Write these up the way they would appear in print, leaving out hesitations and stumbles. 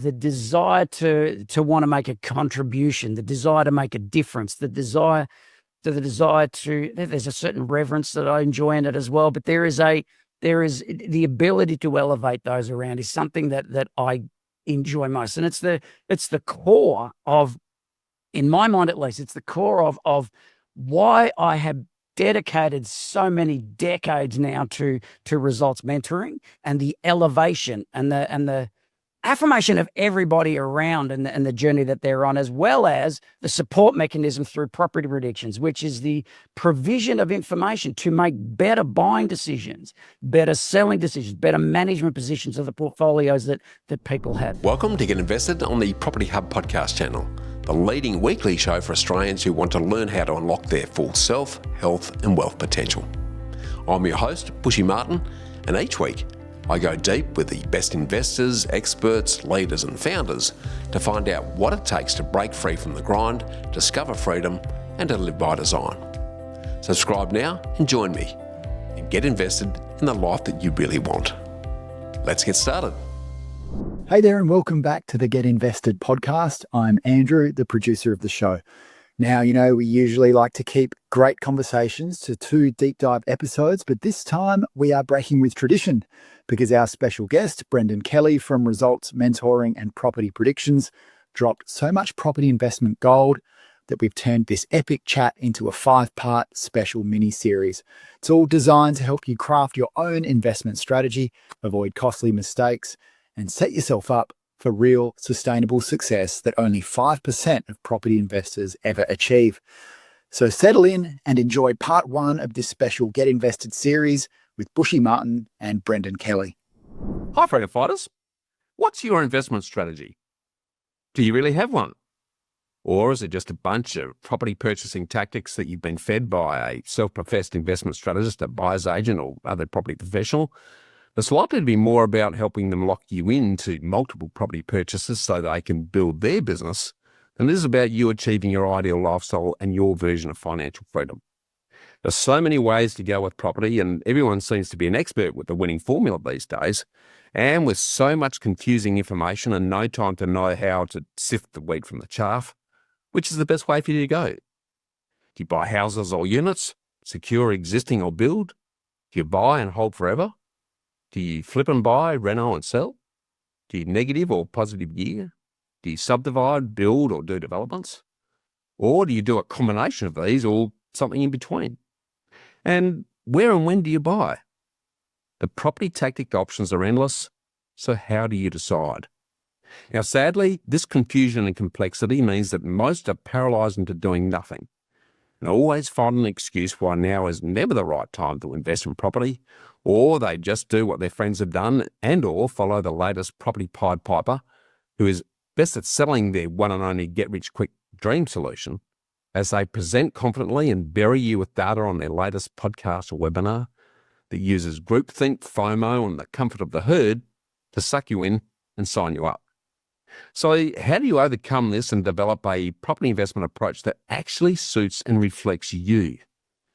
the desire to want to make a contribution, the desire to make a difference, there's a certain reverence that I enjoy in it as well. But there is the ability to elevate those around is something that I enjoy most. And it's the core of, in my mind at least, it's the core of why I have dedicated so many decades now to results mentoring and the elevation and the affirmation of everybody around and the journey that they're on, as well as the support mechanism through property predictions, which is the provision of information to make better buying decisions, better selling decisions, better management positions of the portfolios that people have. Welcome to Get Invested on the Property Hub podcast channel, the leading weekly show for Australians who want to learn how to unlock their full self, health and wealth potential. I'm your host, Bushy Martin, and each week I go deep with the best investors, experts, leaders and founders to find out what it takes to break free from the grind, discover freedom and to live by design. Subscribe now and join me and get invested in the life that you really want. Let's get started. Hey there and welcome back to the Get Invested podcast. I'm Andrew, the producer of the show. Now, we usually like to keep great conversations to 2 deep dive episodes, but this time we are breaking with tradition because our special guest, Brendan Kelly from Results Mentoring and Property Predictions, dropped so much property investment gold that we've turned this epic chat into a 5-part special mini-series. It's all designed to help you craft your own investment strategy, avoid costly mistakes, and set yourself up for real sustainable success that only 5% of property investors ever achieve. So settle in and enjoy part 1 of this special Get Invested series with Bushy Martin and Brendan Kelly. Hi, freedom fighters. What's your investment strategy? Do you really have one? Or is it just a bunch of property purchasing tactics that you've been fed by a self-professed investment strategist, a buyer's agent or other property professional? It's likely to be more about helping them lock you into multiple property purchases so they can build their business than it is about you achieving your ideal lifestyle and your version of financial freedom. There's so many ways to go with property and everyone seems to be an expert with the winning formula these days. And with so much confusing information and no time to know how to sift the wheat from the chaff, which is the best way for you to go? Do you buy houses or units, secure existing or build? Do you buy and hold forever? Do you flip and buy, reno and sell? Do you negative or positive gear? Do you subdivide, build or do developments? Or do you do a combination of these or something in between? And where and when do you buy? The property tactic options are endless, so how do you decide? Now, sadly, this confusion and complexity means that most are paralysed into doing nothing and always find an excuse why now is never the right time to invest in property, or they just do what their friends have done and or follow the latest property Pied Piper, who is best at selling their one and only get-rich-quick dream solution, as they present confidently and bury you with data on their latest podcast or webinar that uses groupthink, FOMO and the comfort of the herd to suck you in and sign you up. So how do you overcome this and develop a property investment approach that actually suits and reflects you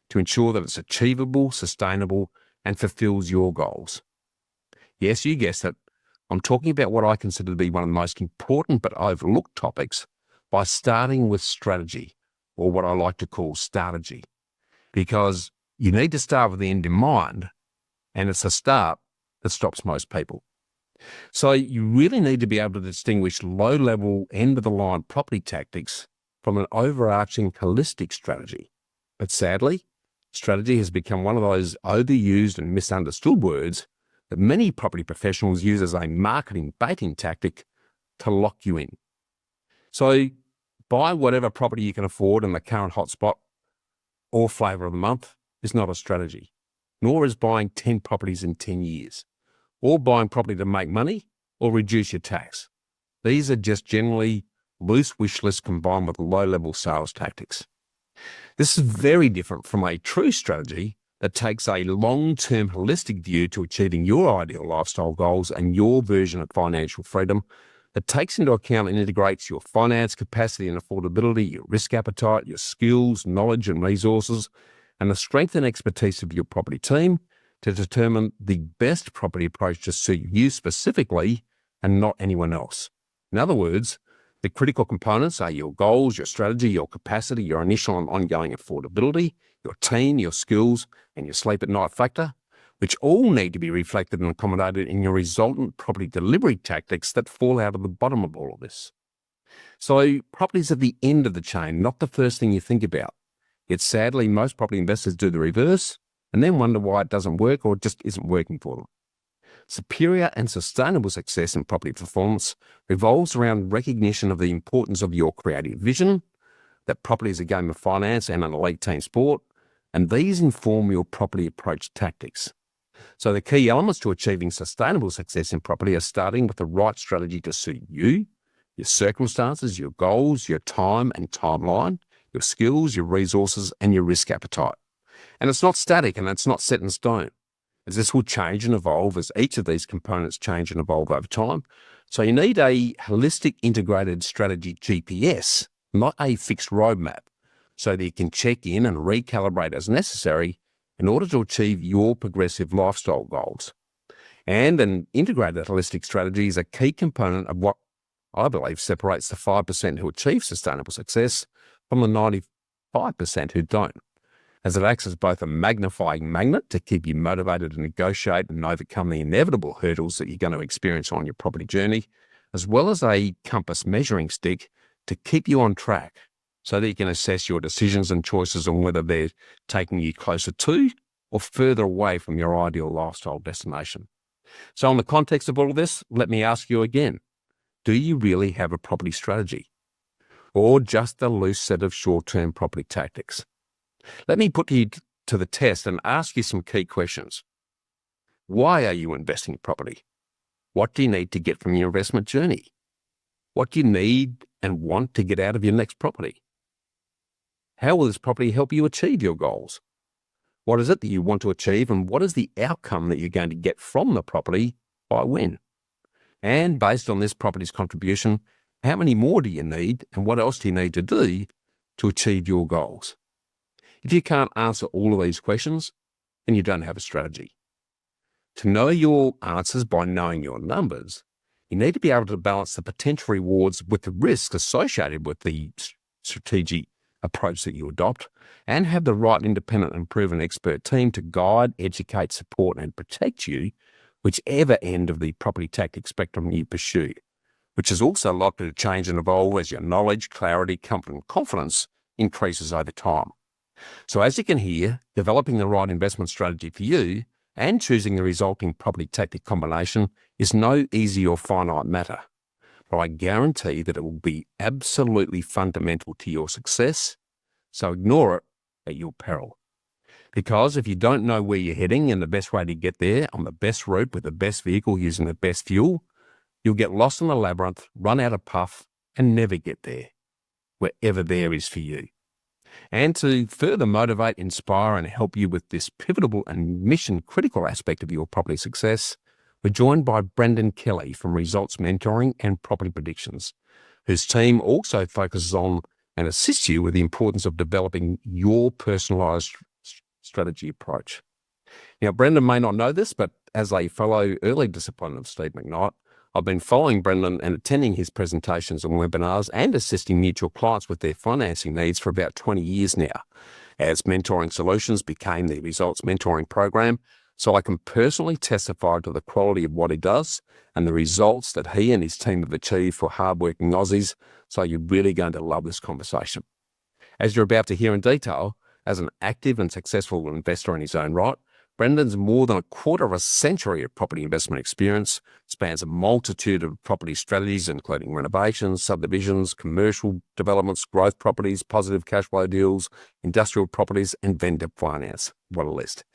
to ensure that it's achievable, sustainable, and fulfills your goals? Yes, you guessed it. I'm talking about what I consider to be one of the most important but overlooked topics by starting with strategy, or what I like to call strategy, because you need to start with the end in mind, and it's a start that stops most people. So you really need to be able to distinguish low-level, end-of-the-line property tactics from an overarching holistic strategy. But sadly, strategy has become one of those overused and misunderstood words that many property professionals use as a marketing baiting tactic to lock you in. So buy whatever property you can afford in the current hotspot or flavour of the month is not a strategy, nor is buying 10 properties in 10 years, or buying property to make money or reduce your tax. These are just generally loose wish lists combined with low-level sales tactics. This is very different from a true strategy that takes a long-term holistic view to achieving your ideal lifestyle goals and your version of financial freedom, that takes into account and integrates your finance capacity and affordability, your risk appetite, your skills, knowledge and resources, and the strength and expertise of your property team to determine the best property approach to suit you specifically and not anyone else. In other words, the critical components are your goals, your strategy, your capacity, your initial and ongoing affordability, your team, your skills, and your sleep at night factor, which all need to be reflected and accommodated in your resultant property delivery tactics that fall out of the bottom of all of this. So property's at the end of the chain, not the first thing you think about. Yet sadly, most property investors do the reverse and then wonder why it doesn't work or just isn't working for them. Superior and sustainable success in property performance revolves around recognition of the importance of your creative vision, that property is a game of finance and an elite team sport, and these inform your property approach tactics. So the key elements to achieving sustainable success in property are starting with the right strategy to suit you, your circumstances, your goals, your time and timeline, your skills, your resources, and your risk appetite. And it's not static and it's not set in stone, as this will change and evolve as each of these components change and evolve over time. So you need a holistic integrated strategy GPS, not a fixed roadmap, so that you can check in and recalibrate as necessary in order to achieve your progressive lifestyle goals. And an integrated holistic strategy is a key component of what I believe separates the 5% who achieve sustainable success from the 95% who don't, as it acts as both a magnifying magnet to keep you motivated to negotiate and overcome the inevitable hurdles that you're going to experience on your property journey, as well as a compass measuring stick to keep you on track so that you can assess your decisions and choices on whether they're taking you closer to or further away from your ideal lifestyle destination. So in the context of all of this, let me ask you again, do you really have a property strategy or just a loose set of short-term property tactics? Let me put you to the test and ask you some key questions. Why are you investing in property? What do you need to get from your investment journey? What do you need and want to get out of your next property? How will this property help you achieve your goals? What is it that you want to achieve, and what is the outcome that you're going to get from the property by when? And based on this property's contribution, how many more do you need, and what else do you need to do to achieve your goals? If you can't answer all of these questions, then you don't have a strategy. To know your answers by knowing your numbers, you need to be able to balance the potential rewards with the risks associated with the strategic approach that you adopt, and have the right independent and proven expert team to guide, educate, support, and protect you, whichever end of the property tactic spectrum you pursue, which is also likely to change and evolve as your knowledge, clarity, comfort, and confidence increases over time. So as you can hear, developing the right investment strategy for you and choosing the resulting property tactic combination is no easy or finite matter. But I guarantee that it will be absolutely fundamental to your success, so ignore it at your peril. Because if you don't know where you're heading and the best way to get there on the best route with the best vehicle using the best fuel, you'll get lost in the labyrinth, run out of puff, and never get there, wherever there is for you. And to further motivate, inspire, and help you with this pivotal and mission-critical aspect of your property success, we're joined by Brendan Kelly from Results Mentoring and Property Predictions, whose team also focuses on and assists you with the importance of developing your personalised strategy approach. Now, Brendan may not know this, but as a fellow early discipline of Steve McKnight, I've been following Brendan and attending his presentations and webinars and assisting mutual clients with their financing needs for about 20 years now, as Mentoring Solutions became the Results Mentoring program, so I can personally testify to the quality of what he does and the results that he and his team have achieved for hardworking Aussies, so you're really going to love this conversation. As you're about to hear in detail, as an active and successful investor in his own right, Brendan's more than a quarter of a century of property investment experience spans a multitude of property strategies, including renovations, subdivisions, commercial developments, growth properties, positive cash flow deals, industrial properties, and vendor finance. What a list.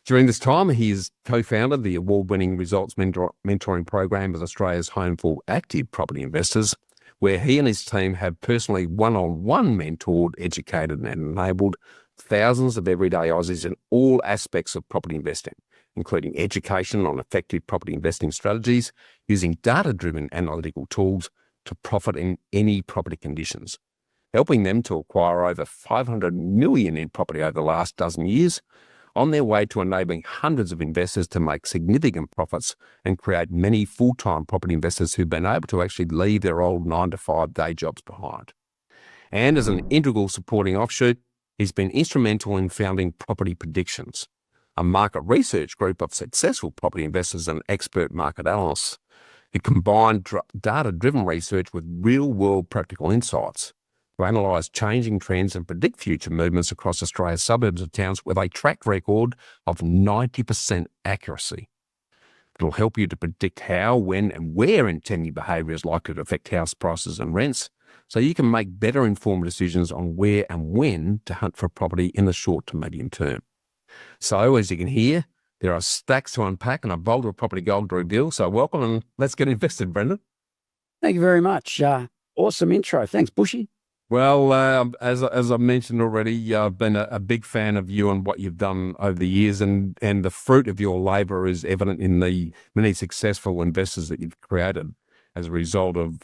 During this time, he has co-founded the award-winning Results Mentoring program as Australia's home for active property investors, where he and his team have personally one-on-one mentored, educated, and enabled thousands of everyday Aussies in all aspects of property investing, including education on effective property investing strategies, using data-driven analytical tools to profit in any property conditions, helping them to acquire over $500 million in property over the last dozen years, on their way to enabling hundreds of investors to make significant profits and create many full-time property investors who've been able to actually leave their old 9-to-5 day jobs behind. And as an integral supporting offshoot, he's been instrumental in founding Property Predictions, a market research group of successful property investors and expert market analysts who combine data-driven research with real-world practical insights to analyse changing trends and predict future movements across Australia's suburbs and towns with a track record of 90% accuracy. It'll help you to predict how, when and where intending behaviour is likely to affect house prices and rents, so you can make better informed decisions on where and when to hunt for property in the short to medium term. So, as you can hear, there are stacks to unpack and a boulder of property gold to reveal. So welcome and let's get invested, Brendan. Thank you very much. Awesome intro. Thanks, Bushy. Well, as I mentioned already, I've been a big fan of you and what you've done over the years, and the fruit of your labour is evident in the many successful investors that you've created as a result of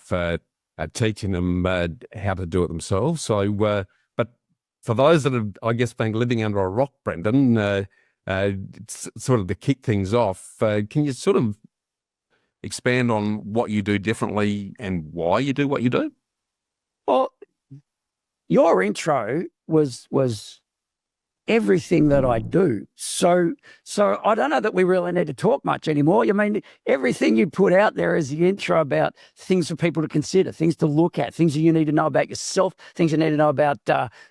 teaching them how to do it themselves. So, but for those that have, I guess, been living under a rock, Brendan, sort of to kick things off, can you sort of expand on what you do differently and why you do what you do? Well, your intro was everything that I do. So I don't know that we really need to talk much anymore. I mean, everything you put out there is the intro about things for people to consider, things to look at, things that you need to know about yourself, things you need to know about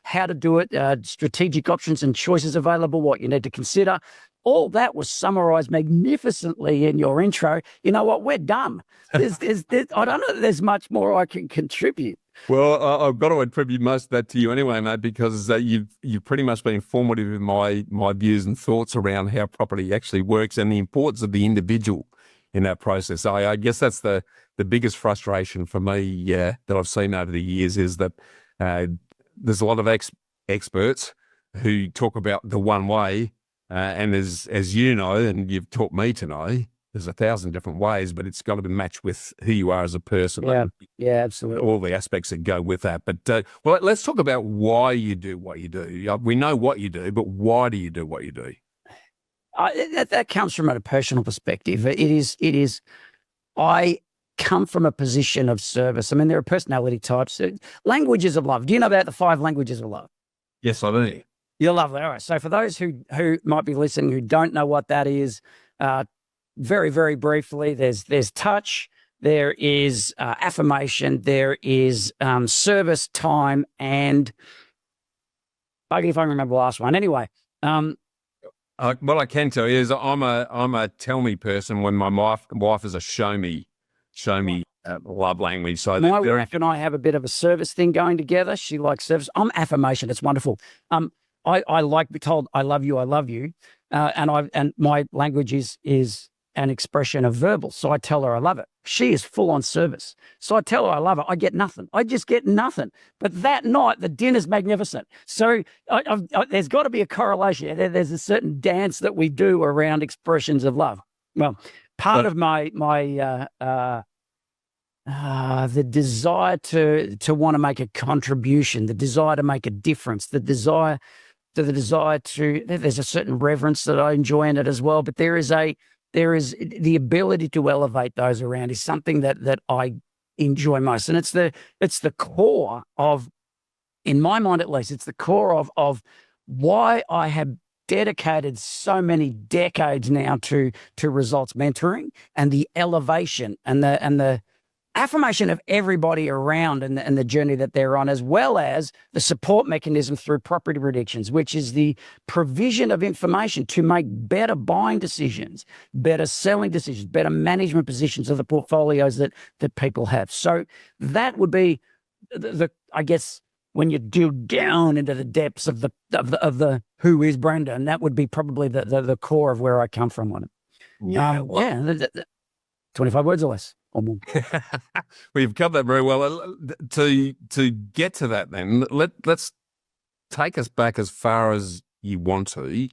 how to do it, strategic options and choices available, what you need to consider. All that was summarized magnificently in your intro. You know what? We're done. I don't know that there's much more I can contribute. Well, I've got to attribute most of that to you anyway, mate, because you've pretty much been formative in my views and thoughts around how property actually works and the importance of the individual in that process. I guess that's the biggest frustration for me that I've seen over the years is that there's a lot of experts who talk about the one way, and as you know, and you've taught me to know, there's 1,000 different ways, but it's got to be matched with who you are as a person. Yeah, absolutely. All the aspects that go with that. But well, let's talk about why you do what you do. We know what you do, but why do you do what you do? That comes from a personal perspective. It is. I come from a position of service. I mean, there are personality types. Languages of love. Do you know about the 5 languages of love? Yes, I do. You love that. All right. So for those who might be listening who don't know what that is, very, very briefly, there's touch, there is affirmation, there is service, time, and if I can remember the last one. Anyway, what I can tell you is I'm a tell me person when my wife is a show me love language. So my wife and I have a bit of a service thing going together. She likes service. I'm affirmation. It's wonderful. I like to be told I love you, and my language is an expression of verbal. So I tell her I love it. She is full on service. So I tell her I love her. I get nothing. I just get nothing. But that night, the dinner's magnificent. So there's got to be a correlation. There's a certain dance that we do around expressions of love. Well, part of the desire to want to make a contribution, the desire to make a difference, there's a certain reverence that I enjoy in it as well. But there is the ability to elevate those around is something that I enjoy most. And it's the core of, in my mind at least, it's the core of why I have dedicated so many decades now to results mentoring and the elevation and the affirmation of everybody around and the journey that they're on, as well as the support mechanism through Property Predictions, which is the provision of information to make better buying decisions, better selling decisions, better management positions of the portfolios that people have. So that would be I guess when you dig down into the depths of the who is Brendan, that would be probably the core of where I come from on it. Yeah, 25 words or less. Well, you've covered that very well. To get to that, then let's take us back as far as you want to,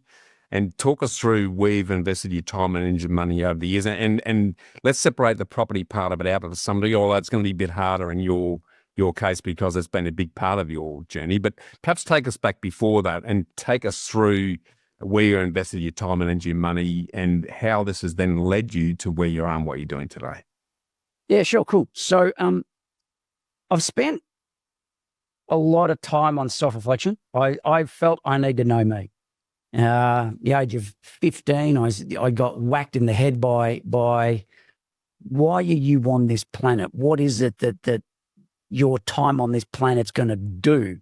and talk us through where you've invested your time and energy, money over the years, and let's separate the property part of it out of some degree. Although it's going to be a bit harder in your case because it's been a big part of your journey. But perhaps take us back before that and take us through where you invested your time and energy and money, and how this has then led you to where you are and what you're doing today. Yeah, sure. Cool. So, I've spent a lot of time on self-reflection. I felt I need to know me. The age of 15, I got whacked in the head by why are you on this planet? What is it that your time on this planet's going to do?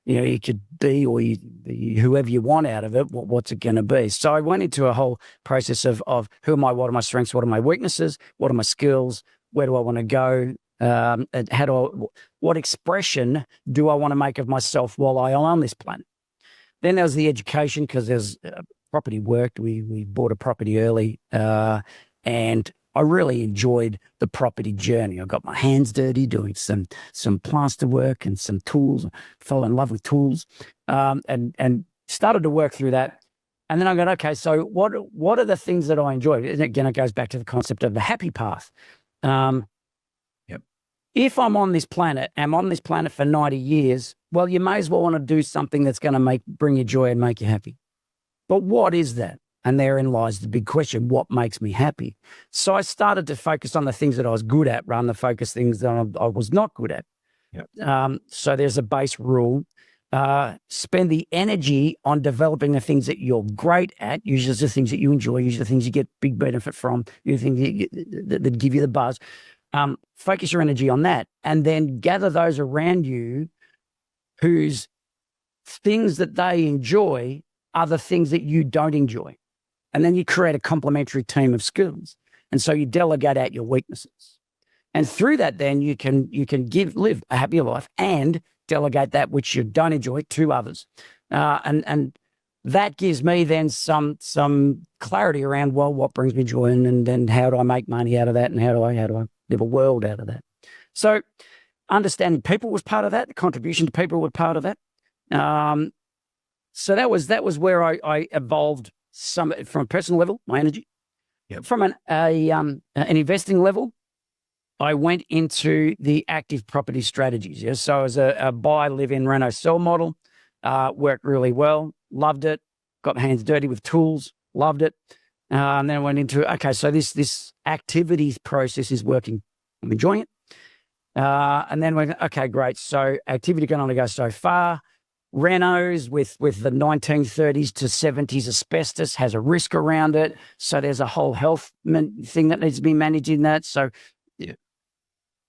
You know, you could be or you whoever you want out of it. What's it going to be? So I went into a whole process of who am I? What are my strengths? What are my weaknesses? What are my skills? Where do I want to go? And what expression do I want to make of myself while I am on this planet? Then there was the education, because there's property worked. We bought a property early, and I really enjoyed the property journey. I got my hands dirty doing some plaster work and some tools. I fell in love with tools, and started to work through that. And then I go, okay, so what are the things that I enjoy? And again, it goes back to the concept of the happy path. If I'm on this planet, for 90 years, well, you may as well want to do something that's going to bring you joy and make you happy. But what is that? And therein lies the big question: what makes me happy? So I started to focus on the things that I was good at, rather than focus things that I was not good at. So there's a base rule: spend the energy on developing the things that you're great at. Usually the things that you enjoy. Usually the things you get big benefit from. The things that give you the buzz. Focus your energy on that, and then gather those around you whose things that they enjoy are the things that you don't enjoy. And then you create a complementary team of skills. And so you delegate out your weaknesses. And through that, then you can live a happier life and delegate that which you don't enjoy to others. And that gives me then some clarity around, well, what brings me joy, and then how do I make money out of that, and how do I live a world out of that? So understanding people was part of that. The contribution to people was part of that. So that was where I evolved some from a personal level, my energy. From an investing level, I went into the active property strategies. Yeah? So as a buy, live in, reno, sell model, worked really well, loved it, got my hands dirty with tools, loved it. And then I went into, okay, so this activities process is working. I'm enjoying it. And then went, okay, great. So activity can only go so far. Renos with the 1930s to 70s asbestos has a risk around it. So there's a whole health thing that needs to be managed in that. So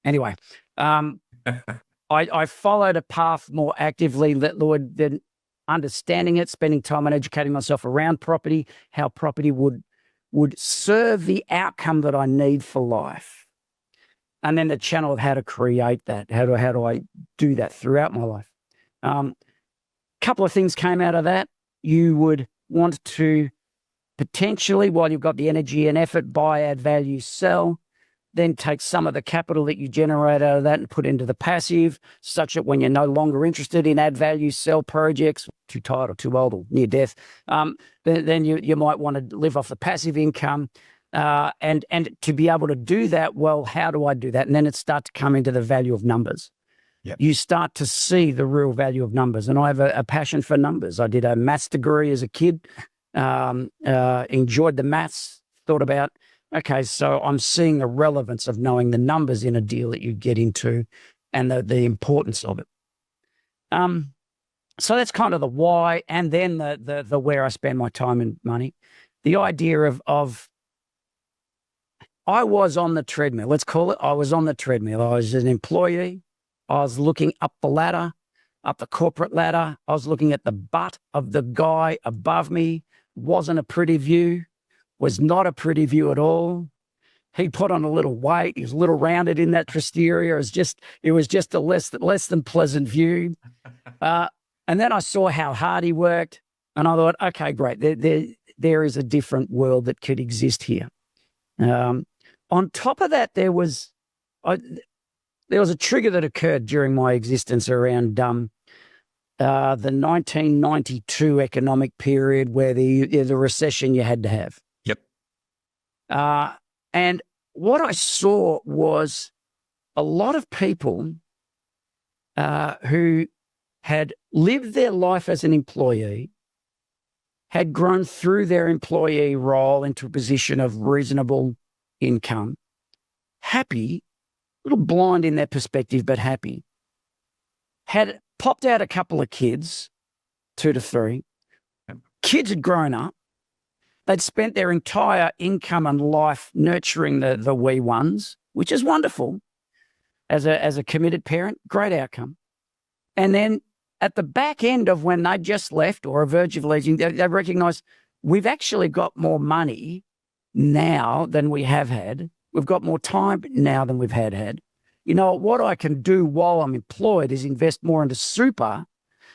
anyway, I followed a path more actively than understanding it, spending time on educating myself around property, how property would serve the outcome that I need for life. And then the channel of how to create that. How do I do that throughout my life? Couple of things came out of that. You would want to potentially, while you've got the energy and effort, buy, add value, sell, then take some of the capital that you generate out of that and put into the passive, such that when you're no longer interested in add value, sell projects, too tired or too old or near death, then you might want to live off the passive income. And to be able to do that, well, how do I do that? And then it starts to come into the value of numbers. You start to see the real value of numbers. And I have a passion for numbers. I did a maths degree as a kid, enjoyed the maths, thought about, okay, so I'm seeing the relevance of knowing the numbers in a deal that you get into and the importance of it. So that's kind of the why, and then the where I spend my time and money. The idea of I was on the treadmill. Let's call it, I was on the treadmill. I was an employee. I was looking up the ladder, up the corporate ladder. I was looking at the butt of the guy above me. Wasn't a pretty view. Was not a pretty view at all. He put on a little weight. He was a little rounded in that posterior. It was just a less than pleasant view. And then I saw how hard he worked, and I thought, okay, great. There is a different world that could exist here. On top of that, there was a trigger that occurred during my existence around the 1992 economic period, where the recession you had to have. And what I saw was a lot of people who had lived their life as an employee, had grown through their employee role into a position of reasonable income, happy, a little blind in their perspective, but happy, had popped out a couple of kids, 2 to 3. Kids had grown up. They'd spent their entire income and life nurturing the wee ones, which is wonderful. As a committed parent, great outcome. And then at the back end of when they just left or a verge of leaving, they recognise we've actually got more money now than we have had. We've got more time now than we've had. You know, what I can do while I'm employed is invest more into super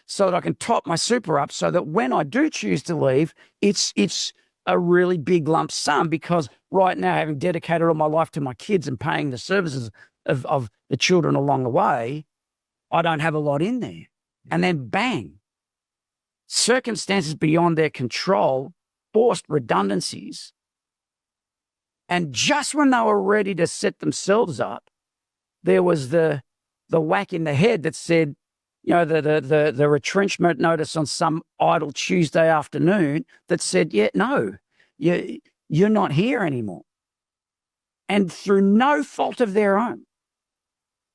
so that I can top my super up so that when I do choose to leave, it's a really big lump sum, because right now, having dedicated all my life to my kids and paying the services of the children along the way, I don't have a lot in there. And then bang, circumstances beyond their control, forced redundancies. And just when they were ready to set themselves up, there was the whack in the head that said, you know, the retrenchment notice on some idle Tuesday afternoon that said, yeah, no, you're not here anymore. And through no fault of their own.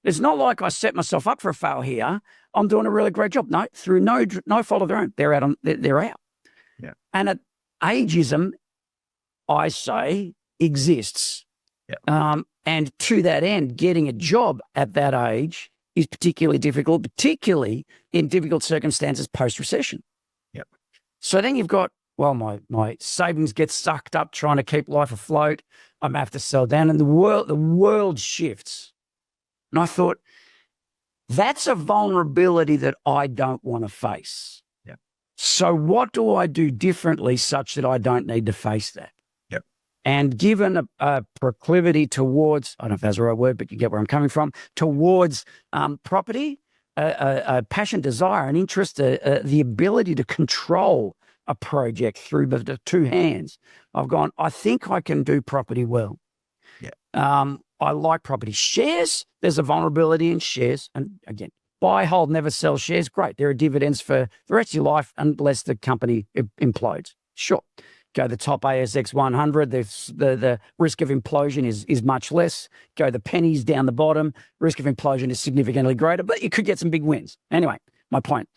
It's not like I set myself up for a fail here. I'm doing a really great job. No, through no fault of their own, they're out. They're out. Yeah. And ageism, I say, exists. Yeah. And to that end, getting a job at that age is particularly difficult, particularly in difficult circumstances post-recession. Yep. So then you've got, well, my savings get sucked up trying to keep life afloat. I'm going to have to sell down, and the world shifts. And I thought, that's a vulnerability that I don't want to face. Yep. So what do I do differently such that I don't need to face that? Yep. And given a proclivity towards, I don't know if that's the right word, but you get where I'm coming from, towards property, a passion, desire, an interest, the ability to control a project through the two hands, I've gone, I think I can do property well. Yeah. I like property. Shares, there's a vulnerability in shares. And again, buy, hold, never sell shares. Great. There are dividends for the rest of your life unless the company implodes. Sure. Go the top ASX 100. The risk of implosion is much less. Go the pennies down the bottom. Risk of implosion is significantly greater, but you could get some big wins. Anyway, my point.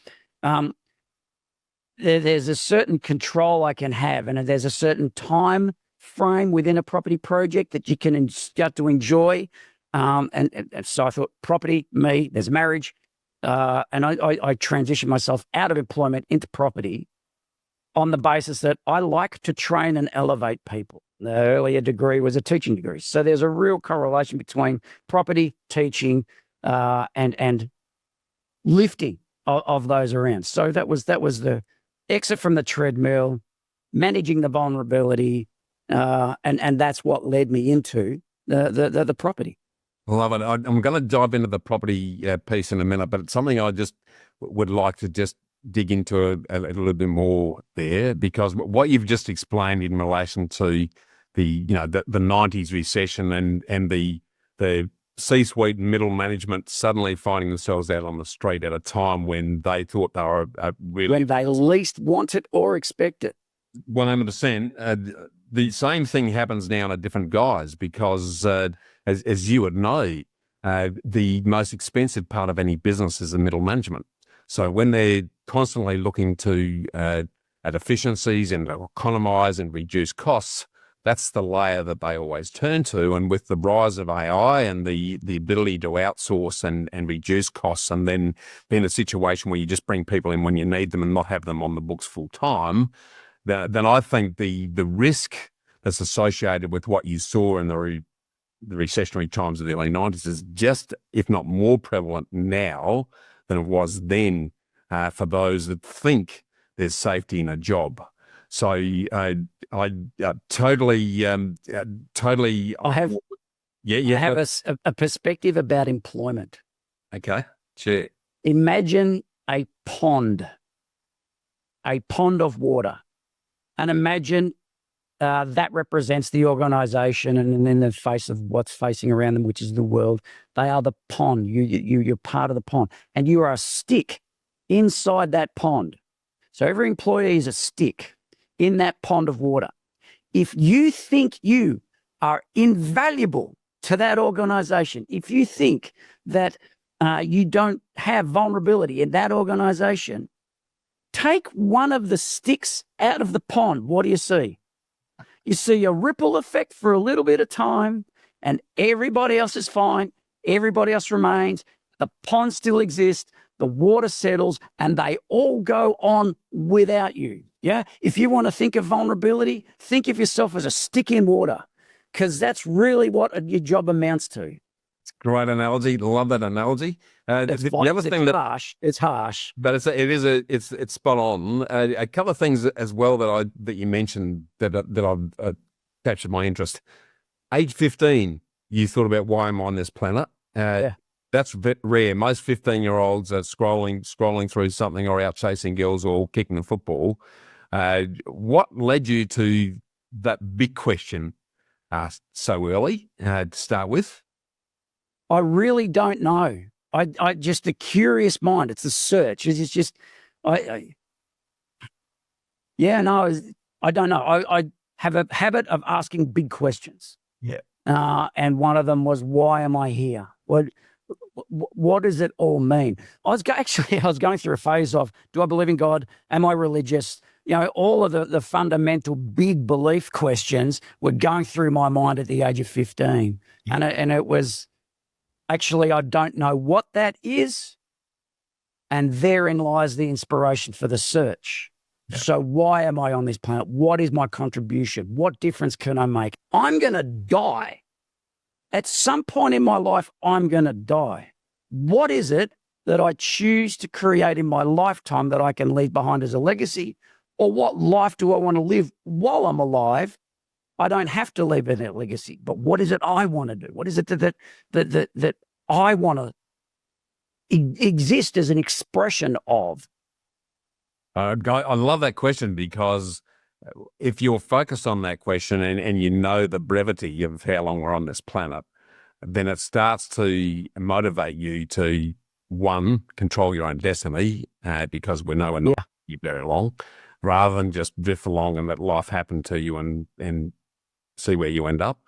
There's a certain control I can have, and there's a certain time frame within a property project that you can start to enjoy. And so I thought, property, there's marriage. And I transitioned myself out of employment into property on the basis that I like to train and elevate people. The earlier degree was a teaching degree. So there's a real correlation between property, teaching, and lifting of those around. So that was the exit from the treadmill, managing the vulnerability, and that's what led me into the property. Love it. I'm going to dive into the property piece in a minute, but it's something I just would like to just dig into a little bit more there, because what you've just explained in relation to the 90s recession and the C-suite and middle management suddenly finding themselves out on the street at a time when they thought they were really... When they least want it or expect it. 100%. The same thing happens now in a different guise, because as you would know, the most expensive part of any business is the middle management. So when they're constantly looking to at efficiencies and economize and reduce costs, that's the layer that they always turn to. And with the rise of AI and the ability to outsource and reduce costs, and then be in a situation where you just bring people in when you need them and not have them on the books full time, then I think the risk that's associated with what you saw in the recessionary times of the early 90s is just, if not more prevalent now than it was then, for those that think there's safety in a job. So I totally. I have a perspective about employment. Okay, sure. Imagine a pond of water, and imagine that represents the organisation, and in the face of what's facing around them, which is the world. They are the pond. You're part of the pond, and you are a stick inside that pond. So every employee is a stick. in that pond of water. If you think you are invaluable to that organization, if you think that you don't have vulnerability in that organization, take one of the sticks out of the pond. What do you see? You see a ripple effect for a little bit of time, and everybody else is fine. Everybody else remains. The pond still exists. The water settles, and they all go on without you. Yeah. If you want to think of vulnerability, think of yourself as a stick in water, because that's really what your job amounts to. Great analogy. Love that analogy. The other thing it's harsh, but it's spot on. A couple of things as well that you mentioned that I've captured my interest. Age 15, you thought about why I'm on this planet. Yeah. That's rare. Most 15-year-olds are scrolling through something or out chasing girls or kicking the football. What led you to that big question so early to start with? I really don't know. I just a curious mind. It's a search. It's just, I don't know. I have a habit of asking big questions. Yeah. And one of them was, why am I here? What does it all mean? I was going through a phase of, do I believe in God? Am I religious? You know, all of the fundamental big belief questions were going through my mind at the age of 15. Yeah. And it was, actually, I don't know what that is. And therein lies the inspiration for the search. Yeah. So why am I on this planet? What is my contribution? What difference can I make? I'm going to die. At some point in my life, I'm going to die. What is it that I choose to create in my lifetime that I can leave behind as a legacy? Or what life do I want to live while I'm alive? I don't have to leave it a legacy, but what is it I want to do? What is it that I want to exist as an expression of? I love that question, because if you're focused on that question and you know the brevity of how long we're on this planet, then it starts to motivate you to, one, control your own destiny, because we know we're not very long, rather than just drift along and let life happen to you and see where you end up.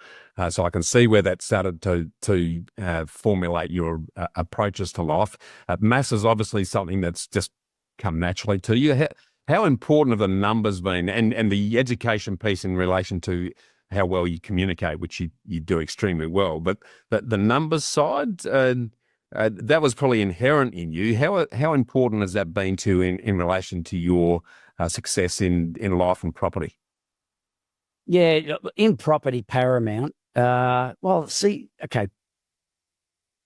So I can see where that started to formulate your approaches to life. Maths is obviously something that's just come naturally to you. How important have the numbers been, and the education piece in relation to how well you communicate, which you do extremely well, but the numbers side, that was probably inherent in you. How important has that been to in relation to your success in life and property? Yeah, in property, paramount. Okay.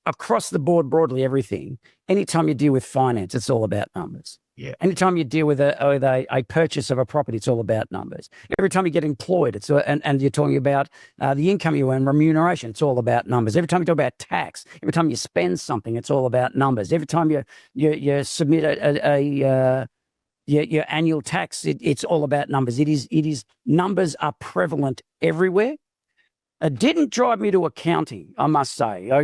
Across the board, broadly, everything. Anytime you deal with finance, it's all about numbers. Yeah. Anytime you deal with a purchase of a property, it's all about numbers. Every time you get employed, and you're talking about the income you earn, remuneration, it's all about numbers. Every time you talk about tax, every time you spend something, it's all about numbers. Every time you submit your annual tax, it's all about numbers. It is numbers are prevalent everywhere. It didn't drive me to accounting, I must say. I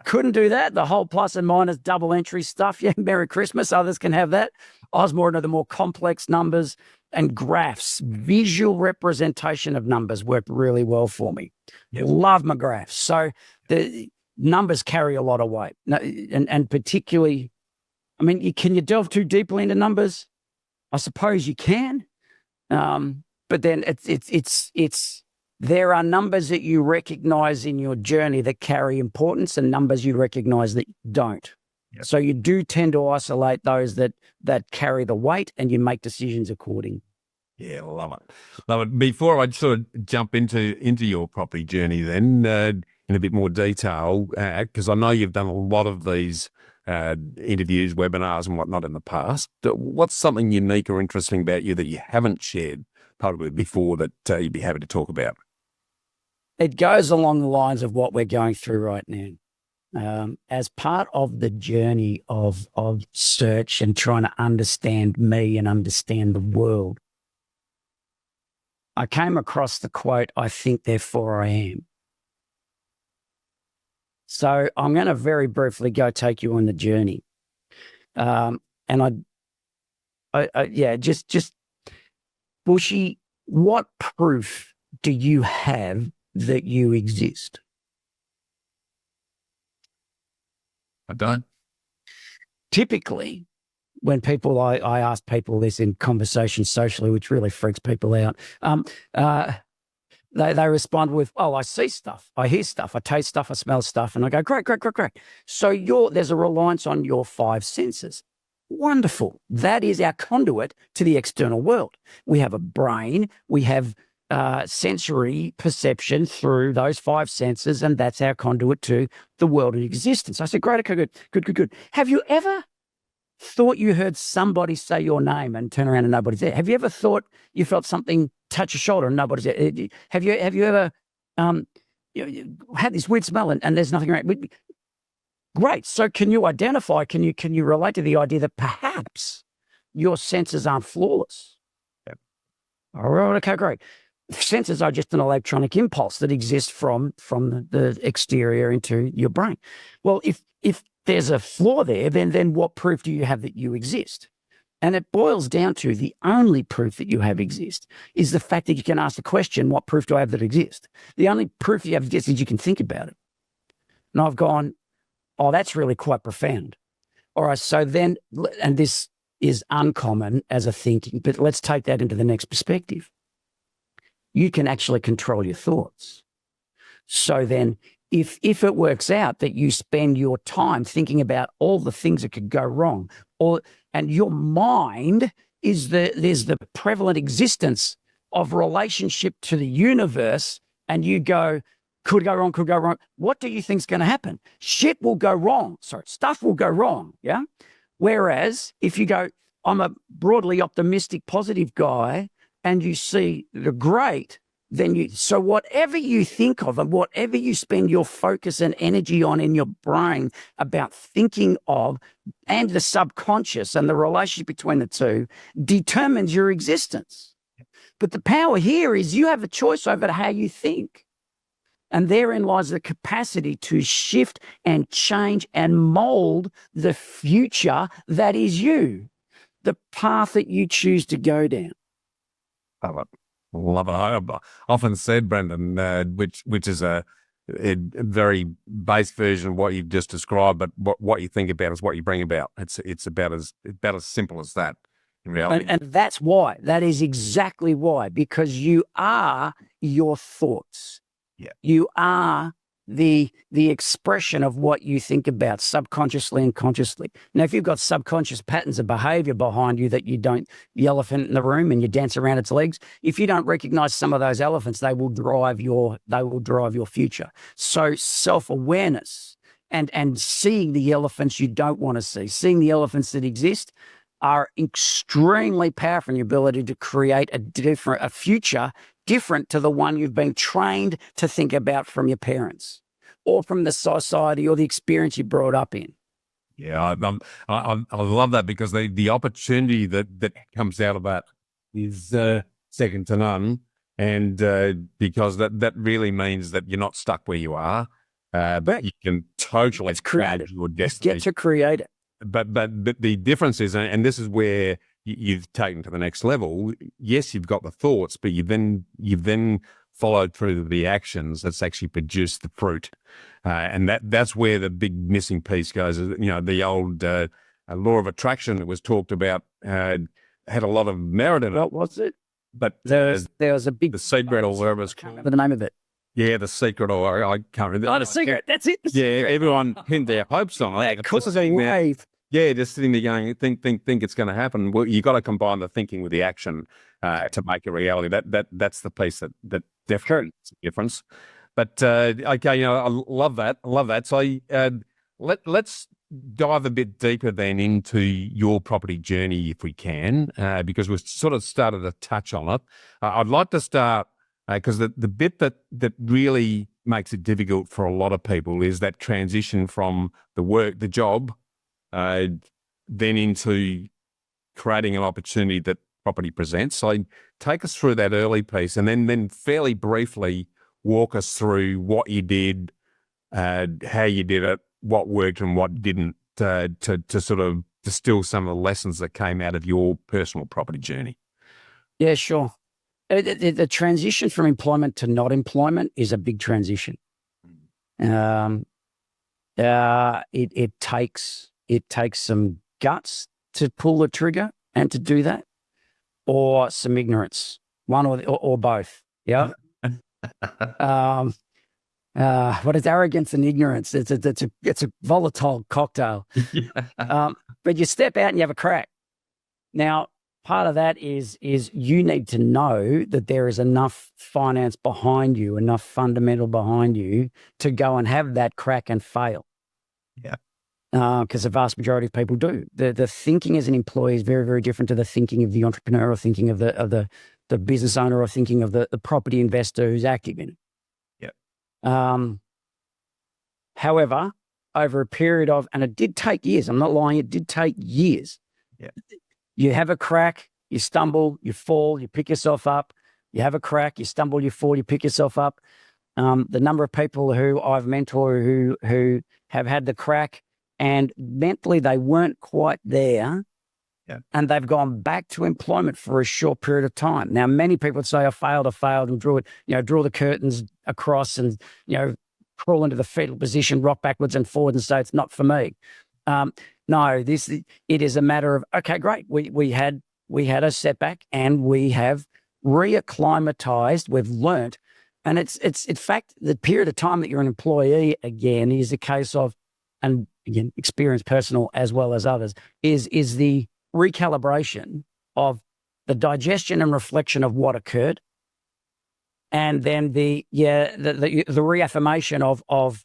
couldn't do that. The whole plus and minus double entry stuff. Yeah, Merry Christmas. Others can have that. I was more into the more complex numbers and graphs. Visual representation of numbers worked really well for me. Yep. Love my graphs. So the numbers carry a lot of weight. And particularly, I mean, can you delve too deeply into numbers? I suppose you can. But then there are numbers that you recognize in your journey that carry importance, and numbers you recognize that don't. Yep. So you do tend to isolate those that carry the weight, and you make decisions according. Yeah, love it. Before I sort of jump into your property journey then, in a bit more detail, because I know you've done a lot of these interviews, webinars and whatnot in the past. What's something unique or interesting about you that you haven't shared probably before that you'd be happy to talk about? It goes along the lines of what we're going through right now. As part of the journey of search and trying to understand me and understand the world, I came across the quote, "I think, therefore I am." So I'm going to very briefly take you on the journey. And just Bushy, what proof do you have that you exist? I don't. Typically, when people, I ask people this in conversation socially, which really freaks people out. They respond with, "Oh, I see stuff, I hear stuff, I taste stuff, I smell stuff," and I go, "Great, great, great, great." So there's a reliance on your five senses. Wonderful. That is our conduit to the external world. We have a brain, we have sensory perception through those five senses, and that's our conduit to the world of existence. I said, "Great, okay, good. Have you ever thought you heard somebody say your name and turn around and nobody's there? Have you ever thought you felt something touch your shoulder and nobody's there? Have you ever had this weird smell and there's nothing around?" Great. So can you identify, can you relate to the idea that perhaps your senses aren't flawless? Yep. All right, okay, great. Senses are just an electronic impulse that exists from the exterior into your brain. Well, if there's a flaw there, then what proof do you have that you exist? And it boils down to the only proof that you have exist is the fact that you can ask the question, what proof do I have that exist? The only proof you have exist is you can think about it. And I've gone, oh, that's really quite profound. All right, so then, and this is uncommon as a thinking, but let's take that into the next perspective. You can actually control your thoughts. So then, if it works out that you spend your time thinking about all the things that could go wrong, and your mind is there's the prevalent existence of relationship to the universe, and you go, could go wrong. What do you think's going to happen? Shit will go wrong. Sorry, stuff will go wrong. Yeah. Whereas if you go, I'm a broadly optimistic, positive guy, and you see the great, so whatever you think of and whatever you spend your focus and energy on in your brain about thinking of, and the subconscious and the relationship between the two determines your existence. But the power here is you have a choice over how you think. And therein lies the capacity to shift and change and mold the future that is you, the path that you choose to go down. Love it. I've often said, Brendan, which is a very base version of what you've just described, but what you think about is what you bring about. It's about as simple as that in reality. And that's why. That is exactly why, because you are your thoughts. Yeah. You are the expression of what you think about subconsciously and consciously. Now, if you've got subconscious patterns of behavior behind you that you don't, the elephant in the room and you dance around its legs, if you don't recognize some of those elephants, they will drive your future. So self-awareness and seeing the elephants you don't want to see, seeing the elephants that exist are extremely powerful in your ability to create a future different to the one you've been trained to think about from your parents or from the society or the experience you brought up in. Yeah, I love that, because the opportunity that comes out of that is second to none, and because that really means that you're not stuck where you are, but you can totally create your destiny. Get to create it. But the difference is, and this is where you've taken to the next level. Yes, you've got the thoughts, but you've then followed through the actions that's actually produced the fruit, and that's where the big missing piece goes. You know, the old law of attraction that was talked about had a lot of merit in it. What was it? But there was a big the secret, or whatever it's called. The name of it. Yeah, the secret, or I can't remember. Oh, the secret. That's it. Yeah, everyone pinned their hopes on it. Of course, wave. Yeah, just sitting there going, think it's going to happen. Well, you got to combine the thinking with the action to make a reality. That's the piece that definitely makes a difference. But okay, you know, I love that. So let's dive a bit deeper then into your property journey, if we can, because we've sort of started to touch on it. I'd like to start because the bit that really makes it difficult for a lot of people is that transition from the job, then into creating an opportunity that property presents. So take us through that early piece, and then fairly briefly walk us through what you did, how you did it, what worked and what didn't, to sort of distill some of the lessons that came out of your personal property journey. Yeah, sure. The transition from employment to not employment is a big transition. It takes some guts to pull the trigger and to do that, or some ignorance, one or both. Yeah. What is arrogance and ignorance? It's a volatile cocktail. But you step out and you have a crack. Now, part of that is you need to know that there is enough finance behind you, enough fundamental behind you to go and have that crack and fail. Yeah. Because the vast majority of people do. The thinking as an employee is very, very different to the thinking of the entrepreneur, or thinking of the business owner, or thinking of the property investor who's active in it. However, over a period of, and it did take years, I'm not lying, it did take years. Yeah. You have a crack, you stumble, you fall, you pick yourself up. You have a crack, you stumble, you fall, you pick yourself up. The number of people who I've mentored who have had the crack and mentally they weren't quite there, and they've gone back to employment for a short period of time. Now, many people would say, I failed, and draw the curtains across and, crawl into the fetal position, rock backwards and forward and say, it's not for me. No, it is a matter of, okay, great. We had a setback and we have reacclimatized, we've learnt. And it's in fact, the period of time that you're an employee again is a case of, and again, experience personal as well as others, is the recalibration of the digestion and reflection of what occurred. And then the reaffirmation of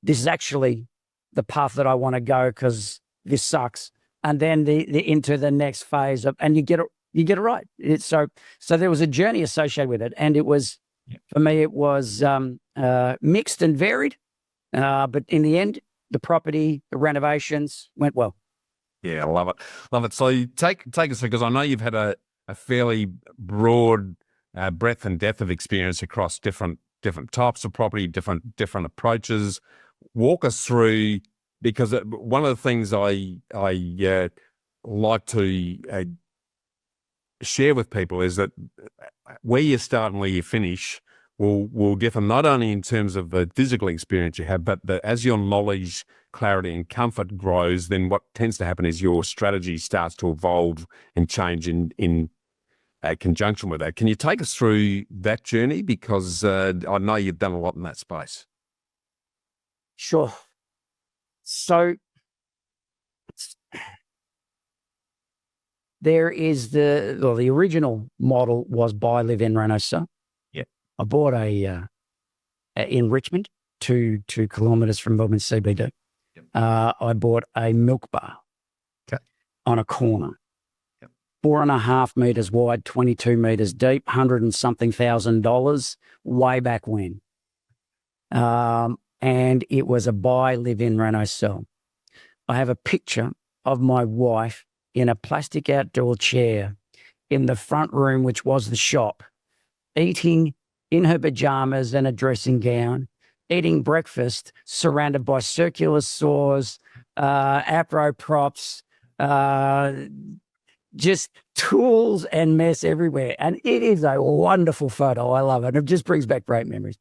this is actually the path that I want to go because this sucks. And then the into the next phase of, and you get it right. So there was a journey associated with it. And it was, for me, it was mixed and varied. But in the end, the property, the renovations went well. Yeah, I love it. Love it. So you take us, because I know you've had a fairly broad breadth and depth of experience across different types of property, different approaches. Walk us through, because one of the things I like to share with people is that where you start and where you finish will differ, not only in terms of the physical experience you have, but as your knowledge, clarity and comfort grows, then what tends to happen is your strategy starts to evolve and change in conjunction with that. Can you take us through that journey? Because I know you've done a lot in that space. Sure. So there is the original model was buy, live in, reno, sell. Yeah. I bought in Richmond, 2 kilometres from Melbourne CBD. Yep. I bought a milk bar on a corner. 4.5 meters wide, 22 meters deep, $100 and something thousand, way back when. And it was a buy, live in, reno, sell. I have a picture of my wife in a plastic outdoor chair in the front room, which was the shop, eating in her pajamas and a dressing gown, eating breakfast, surrounded by circular saws, Apro props, just tools and mess everywhere. And it is a wonderful photo. I love it. It just brings back great memories.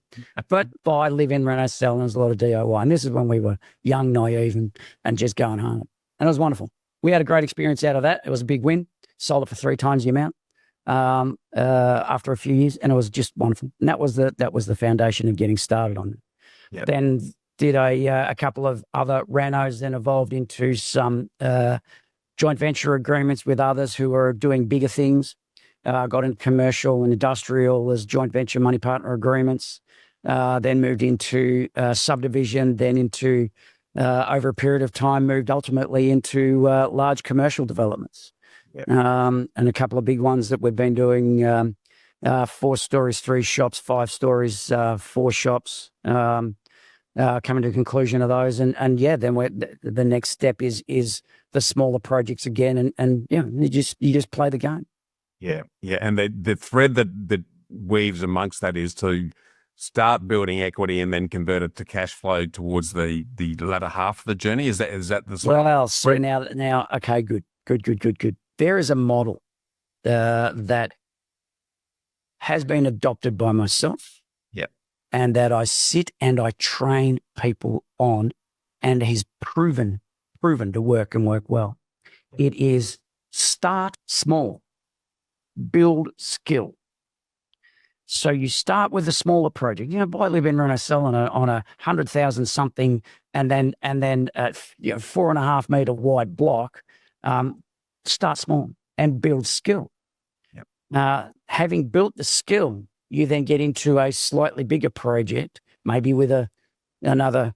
But buy, live in, reno, sell, and there's a lot of DIY. And this is when we were young, naive, and just going home. And it was wonderful. We had a great experience out of that. It was a big win. Sold it for 3 times the amount after a few years, and it was just wonderful. And that was the foundation of getting started on it. Yep. Then did a couple of other renos, then evolved into some joint venture agreements with others who are doing bigger things. Got into commercial and industrial as joint venture money partner agreements. Then moved into subdivision, then into over a period of time, moved ultimately into large commercial developments. Yep. And a couple of big ones that we've been doing, 4 stories, 3 shops, 5 stories, 4 shops, coming to the conclusion of those. And then the next step is the smaller projects again. And you just play the game. Yeah. Yeah. And the thread that weaves amongst that is to start building equity and then convert it to cash flow towards the latter half of the journey. Is that the sort well, so now, okay, good. There is a model that has been adopted by myself. Yep. And that I sit and I train people on, and he's proven to work and work well. It is start small, build skill. So you start with a smaller project, buy, live in, rent, or sell on a 100,000 something, and then 4.5 meter wide block. Start small and build skill. Yep. Having built the skill, you then get into a slightly bigger project, maybe with another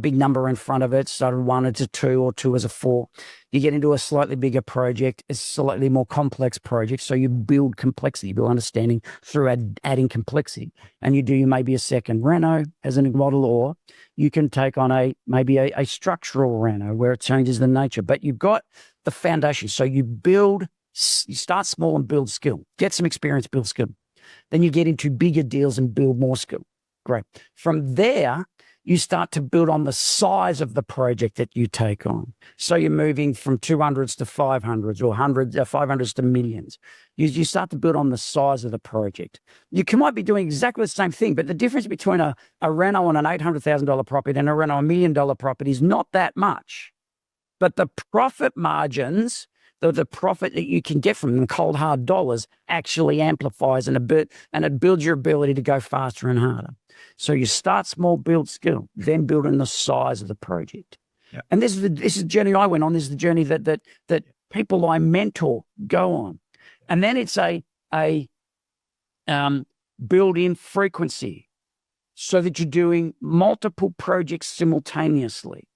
big number in front of it, started 1 as a 2 or 2 as a 4. You get into a slightly bigger project, a slightly more complex project. So you build complexity, you build understanding through adding complexity. And you maybe a second reno as a model, or you can take on maybe a structural reno where it changes the nature. But you've got the foundation. So you start small and build skill. Get some experience, build skill. Then you get into bigger deals and build more skill. Great. From there, you start to build on the size of the project that you take on. So you're moving from 200s to 500s, or 500s to millions. You start to build on the size of the project. You might be doing exactly the same thing, but the difference between a reno on an $800,000 property and a reno on $1 million property is not that much. But the profit margins, the profit that you can get from the cold hard dollars, actually amplifies and it builds your ability to go faster and harder. So you start small, build skill, then build in the size of the project. Yeah. And this is the journey I went on. This is the journey that people I mentor go on. And then it's a build in frequency so that you're doing multiple projects simultaneously.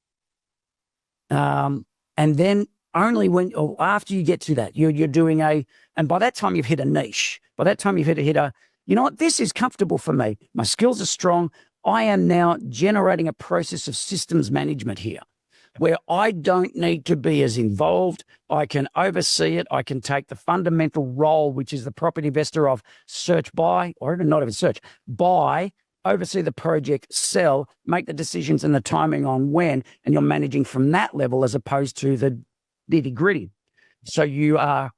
And then only after you get to that, you're doing and by that time you've hit a niche. By that time you've hit a, you know what, this is comfortable for me. My skills are strong. I am now generating a process of systems management here where I don't need to be as involved. I can oversee it. I can take the fundamental role, which is the property investor of search, buy, or even not even search, buy, oversee the project, sell, make the decisions and the timing on when, and you're managing from that level as opposed to the nitty-gritty. So you are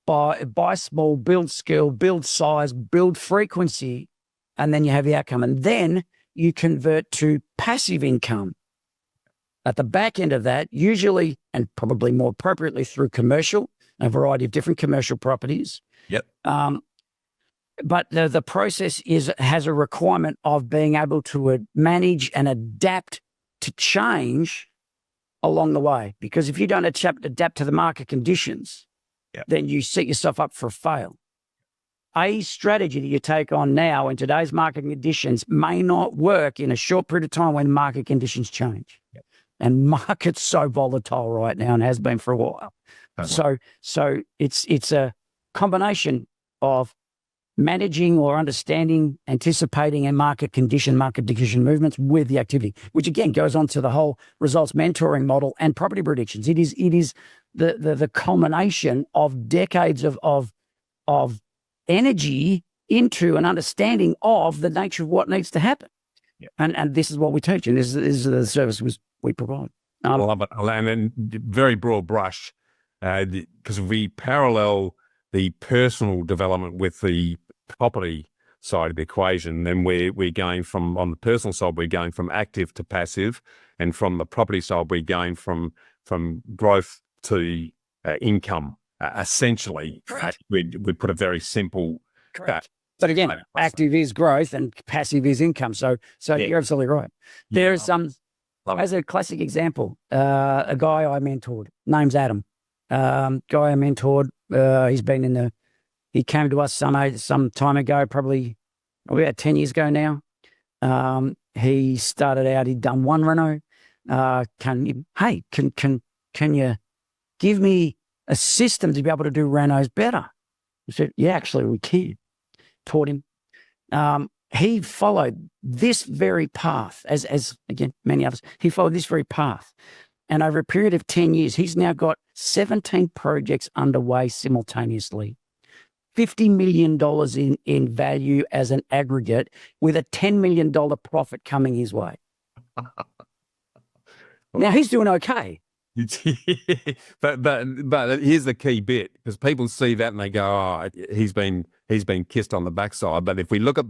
buy small, build skill, build size, build frequency, and then you have the outcome. And then you convert to passive income. At the back end of that, usually and probably more appropriately through commercial, a variety of different commercial properties. Yep. But the process has a requirement of being able to manage and adapt to change along the way. Because if you don't adapt to the market conditions, then you set yourself up for a fail. A strategy that you take on now in today's market conditions may not work in a short period of time when market conditions change. Yep. And market's so volatile right now and has been for a while. Totally. So it's a combination of managing or understanding, anticipating and market condition movements with the activity, which again goes on to the whole results mentoring model and property predictions. It is the culmination of decades of energy into an understanding of the nature of what needs to happen. Yep. And this is what we teach, and this is the service we provide. I love it. And then very broad brush, because we parallel the personal development with the property side of the equation. Then we're going from, on the personal side, we're going from active to passive, and from the property side, we're going from growth to income. Essentially, we put a very simple. Correct. But again, active is growth and passive is income. So you're absolutely right. There's as a classic example, a guy I mentored, name's Adam. Guy I mentored, he came to us some time ago, probably about 10 years ago now. He started out, he'd done one reno. Can you give me a system to be able to do renos better? I said, yeah, actually we can. Taught him. He followed this very path, as again, many others. He followed this very path. And over a period of 10 years, he's now got 17 projects underway simultaneously. $50 million in value as an aggregate, with a $10 million profit coming his way. Now, he's doing okay. but here's the key bit, because people see that and they go, "Oh, he's been kissed on the backside." But if we look at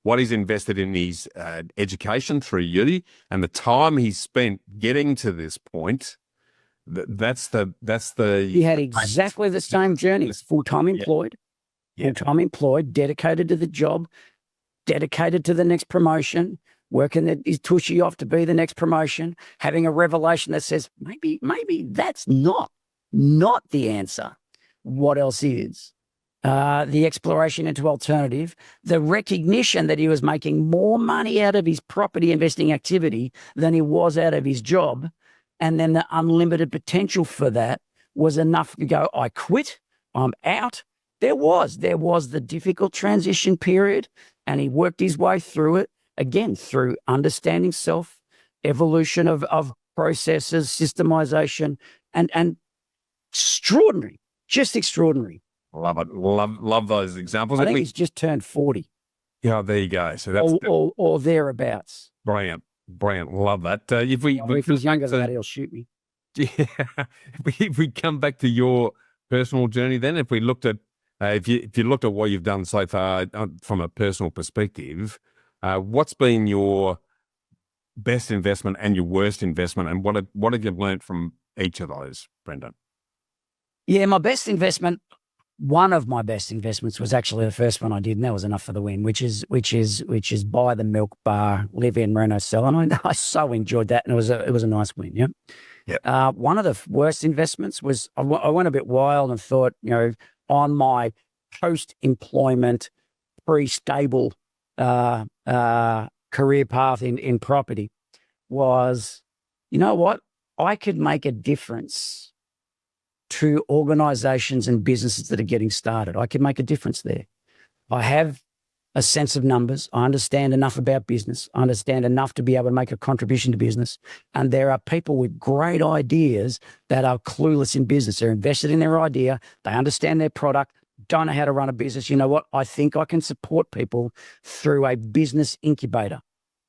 what he's invested in his education through uni and the time he's spent getting to this point, that's the He had exactly the same journey. Full-time employed, dedicated to the job, dedicated to the next promotion, working his tushy off to be the next promotion, having a revelation that says, maybe that's not the answer. What else is? The exploration into alternative, the recognition that he was making more money out of his property investing activity than he was out of his job. And then the unlimited potential for that was enough to go, I quit, I'm out. There was the difficult transition period, and he worked his way through it, again, through understanding self, evolution of processes, systemization, and extraordinary, just extraordinary. Love it. Love those examples. I think he's just turned 40. Yeah, there you go. So that's or thereabouts. Brilliant. Love that. If he's younger than that, he'll shoot me. Yeah. If we come back to your personal journey, then if we looked at if you looked at what you've done so far from a personal perspective, what's been your best investment and your worst investment, and what have you learned from each of those, Brendan? Yeah, my best investment. One of my best investments was actually the first one I did, and that was enough for the win, which is buy the milk bar, live in Reno, sell. And I so enjoyed that, and it was a nice win. Yeah. Yeah. One of the worst investments was I went a bit wild and thought, on my post-employment, pre-stable career path in property was, you know what? I could make a difference to organizations and businesses that are getting started. I could make a difference there. I have a sense of numbers. I understand enough about business. I understand enough to be able to make a contribution to business. And there are people with great ideas that are clueless in business. They're invested in their idea. They understand their product, don't know how to run a business. You know what? I think I can support people through a business incubator.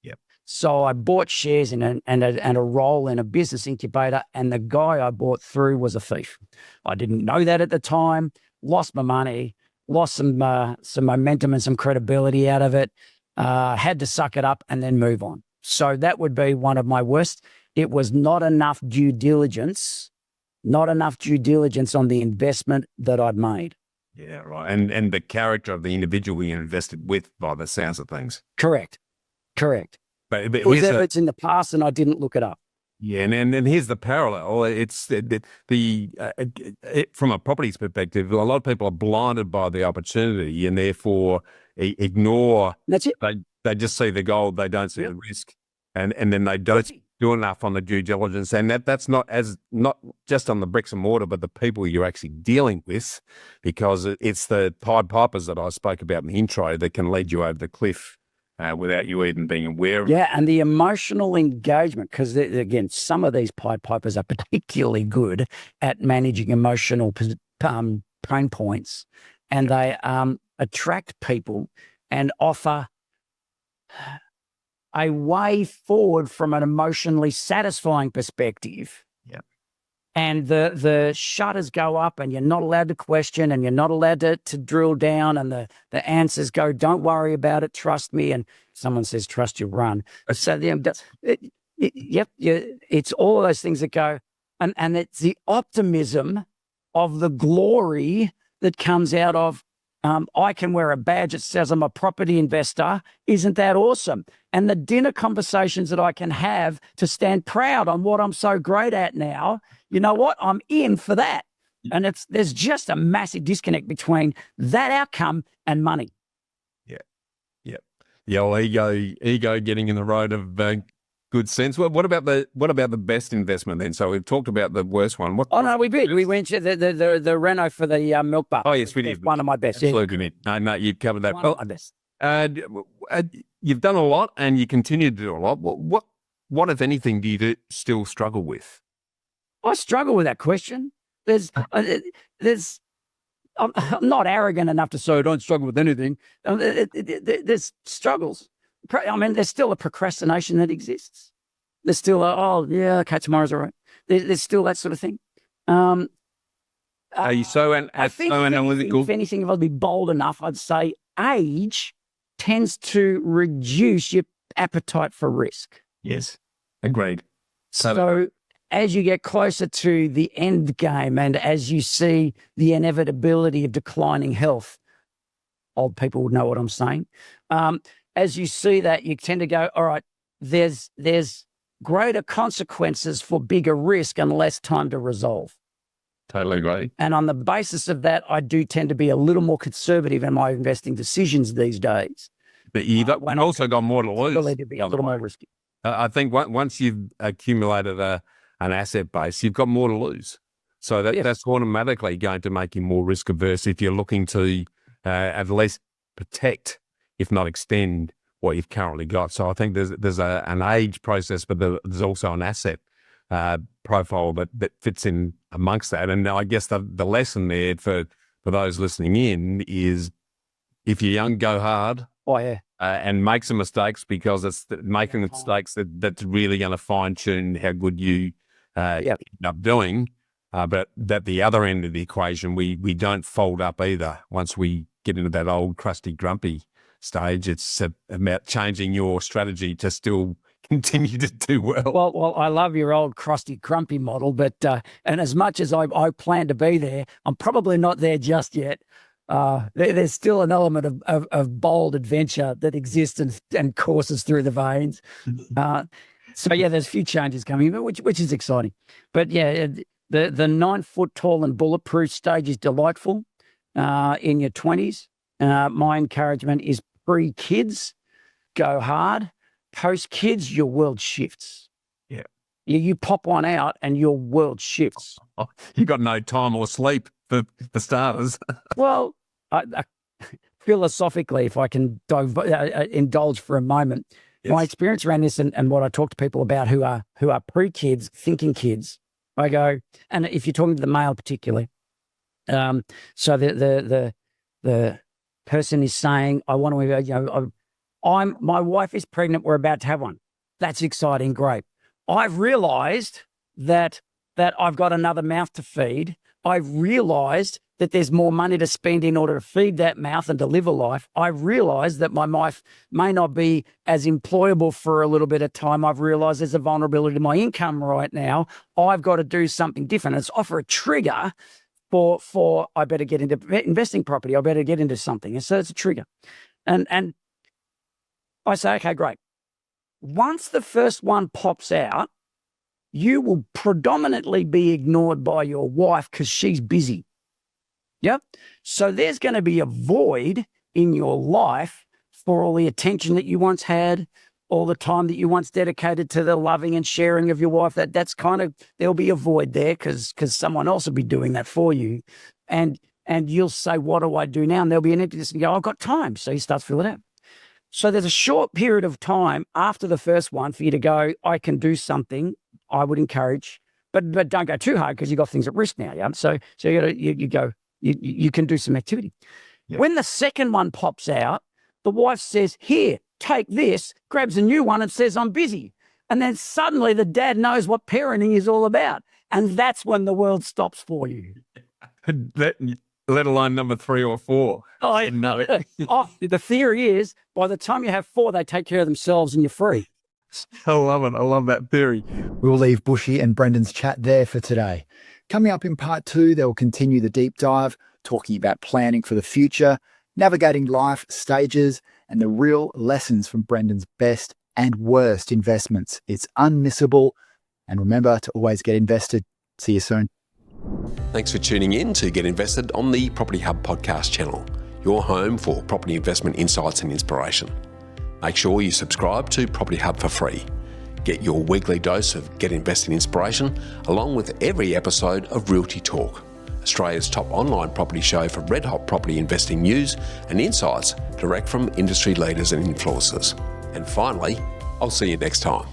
Yep. So I bought shares in a role in a business incubator, and the guy I bought through was a thief. I didn't know that at the time, lost my money, lost some momentum and some credibility out of it, had to suck it up and then move on. So that would be one of my worst. It was not enough due diligence on the investment that I'd made. Yeah, right. And the character of the individual we invested with, by the sounds of things. Correct. But it's in the past, and I didn't look it up. Yeah, and here's the parallel. It's from a properties perspective, a lot of people are blinded by the opportunity and therefore ignore. That's it. They just see the gold, they don't see the risk, and then they don't do enough on the due diligence. And that's not just on the bricks and mortar, but the people you're actually dealing with, because it's the Pied Pipers that I spoke about in the intro that can lead you over the cliff. Without you even being aware of it. Yeah, and the emotional engagement, because again, some of these Pied Pipers are particularly good at managing emotional pain points, and they attract people and offer a way forward from an emotionally satisfying perspective. Yeah. And the shutters go up, and you're not allowed to question, and you're not allowed to drill down, and the answers go, don't worry about it, trust me. And someone says, trust you, run. So it's all of those things that go, and it's the optimism of the glory that comes out of, I can wear a badge that says I'm a property investor. Isn't that awesome? And the dinner conversations that I can have to stand proud on what I'm so great at now. You know what? I'm in for that. And there's just a massive disconnect between that outcome and money. Yeah. Well, ego getting in the road of good sense. Well, what about the best investment then? So we've talked about the worst one. We did. We went to the Renault for the milk bar. Oh yes, we did. One of my best. Absolutely. Yeah. No, you've covered that. One of my best. You've done a lot, and you continue to do a lot. What if anything, do you still struggle with? I struggle with that question. I'm not arrogant enough to say I don't struggle with anything. There's struggles. I mean, there's still a procrastination that exists. There's still okay, tomorrow's all right. there's still that sort of thing. Are you so I think so analytical? if anything, if I'd be bold enough, I'd say age tends to reduce your appetite for risk. Yes, agreed. So as you get closer to the end game and as you see the inevitability of declining health, old people would know what I'm saying. As you see that, you tend to go, all right, there's greater consequences for bigger risk and less time to resolve. Totally agree. And on the basis of that, I do tend to be a little more conservative in my investing decisions these days. But you've also got more to lose. Ability to be a little more risky. I think once you've accumulated an asset base, you've got more to lose. So that's automatically going to make you more risk averse if you're looking to at least protect, if not extend, what you've currently got. So I think there's an age process, but there's also an asset profile that fits in amongst that. And I guess the lesson there for those listening in is, if you're young, go hard. Oh, yeah. And make some mistakes, because it's making the mistakes that's really going to fine-tune how good you end up doing. But at the other end of the equation, we don't fold up either. Once we get into that old crusty grumpy stage, it's about changing your strategy to still continue to do well. Well, I love your old crusty grumpy model, but and as much as I plan to be there, I'm probably not there just yet. There's still an element of bold adventure that exists and courses through the veins. So yeah, there's a few changes coming, but which is exciting. But yeah, the 9 foot tall and bulletproof stage is delightful in your 20s. My encouragement is pre-kids, go hard. Post-kids, your world shifts. Yeah. You pop one out and your world shifts. You got no time or sleep for starters. Well, philosophically, if I can indulge for a moment, my experience around this and what I talk to people about who are pre-kids, thinking kids, I go, and if you're talking to the male particularly, so the person is saying, I want to, my wife is pregnant, we're about to have one. That's exciting, great. I've realized that I've got another mouth to feed. I've realized that there's more money to spend in order to feed that mouth and to live a life. I've realized that my wife may not be as employable for a little bit of time. I've realized there's a vulnerability to my income right now. I've got to do something different. It's offer a trigger for I better get into investing property. I better get into something. And so it's a trigger. And I say, okay, great. Once the first one pops out, you will predominantly be ignored by your wife because she's busy. Yep. So there's going to be a void in your life for all the attention that you once had, all the time that you once dedicated to the loving and sharing of your wife. That's kind of, there'll be a void there because someone else will be doing that for you. And you'll say, what do I do now? And there'll be an emptiness and you go, I've got time. So you start to fill it out. So there's a short period of time after the first one for you to go, I can do something. I would encourage, but don't go too hard because you've got things at risk now. Yeah. So you can do some activity. Yeah. When the second one pops out, the wife says, here, take this, grabs a new one and says, I'm busy. And then suddenly the dad knows what parenting is all about. And that's when the world stops for you. Let alone number 3 or 4. I know it. The theory is by the time you have 4, they take care of themselves and you're free. I love it. I love that theory. We'll leave Bushy and Brendan's chat there for today. Coming up in part 2, they'll continue the deep dive, talking about planning for the future, navigating life stages, and the real lessons from Brendan's best and worst investments. It's unmissable. And remember to always get invested. See you soon. Thanks for tuning in to Get Invested on the Property Hub podcast channel, your home for property investment insights and inspiration. Make sure you subscribe to Property Hub for free. Get your weekly dose of Get Invested inspiration along with every episode of Realty Talk, Australia's top online property show for red-hot property investing news and insights direct from industry leaders and influencers. And finally, I'll see you next time.